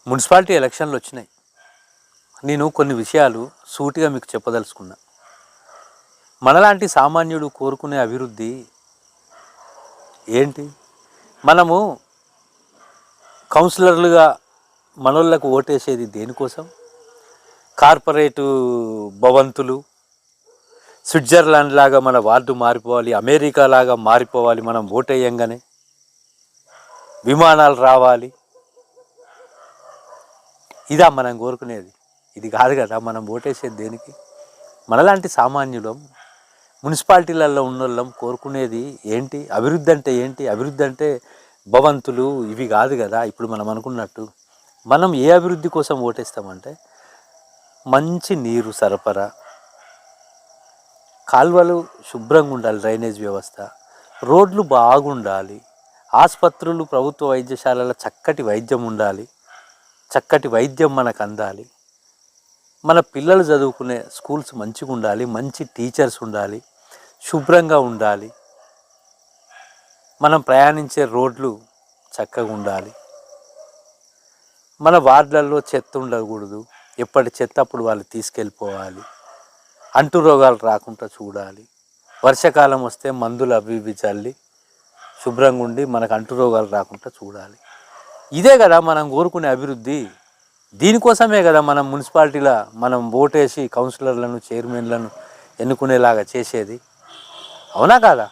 Municipality ఎలక్షన్లు వచ్చినాయి. నేను కొన్ని విషయాలు సూటిగా మీకు చెప్పదలుచుకున్నా. మనలాంటి సామాన్యుడు కోరుకునే అభివృద్ధి ఏంటి? మనము కౌన్సిలర్లుగా మనోళ్ళకు ఓటేసేది దేనికోసం? కార్పొరేటు భవంతులు, స్విట్జర్లాండ్ లాగా మన వార్డు మారిపోవాలి, అమెరికా లాగా మారిపోవాలి మనం ఓటేయంగానే, విమానాలు రావాలి, ఇదా మనం కోరుకునేది? ఇది కాదు కదా మనం ఓటేసేది దేనికి? మనలాంటి సామాన్యులం మున్సిపాలిటీలలో ఉన్నోళ్ళం కోరుకునేది ఏంటి? అభివృద్ధి అంటే ఏంటి? అభివృద్ధి అంటే భవంతులు ఇవి కాదు కదా. ఇప్పుడు మనం అనుకున్నట్టు మనం ఏ అభివృద్ధి కోసం ఓటేస్తామంటే మంచి నీరు సరఫరా, కాలువలు శుభ్రంగా ఉండాలి, డ్రైనేజ్ వ్యవస్థ, రోడ్లు బాగుండాలి, ఆసుపత్రులు ప్రభుత్వ వైద్యశాలల చక్కటి వైద్యం ఉండాలి, చక్కటి వైద్యం మనకు అందాలి, మన పిల్లలు చదువుకునే స్కూల్స్ మంచిగా ఉండాలి, మంచి టీచర్స్ ఉండాలి, శుభ్రంగా ఉండాలి, మనం ప్రయాణించే రోడ్లు చక్కగా ఉండాలి, మన వార్డులలో చెత్త ఉండకూడదు, ఎప్పటి చెత్త అప్పుడు వాళ్ళు తీసుకెళ్ళిపోవాలి, అంటు రోగాలు రాకుండా చూడాలి, వర్షాకాలం వస్తే మందులు అవి ఇవి చల్లి శుభ్రంగా ఉండి మనకు అంటు రోగాలు రాకుండా చూడాలి. ఇదే కదా మనం కోరుకునే అభివృద్ధి. దీనికోసమే కదా మనం మున్సిపాలిటీలో మనం ఓటేసి కౌన్సిలర్లను చైర్మన్లను ఎన్నుకునేలాగా చేసేది. అవునా కాదా?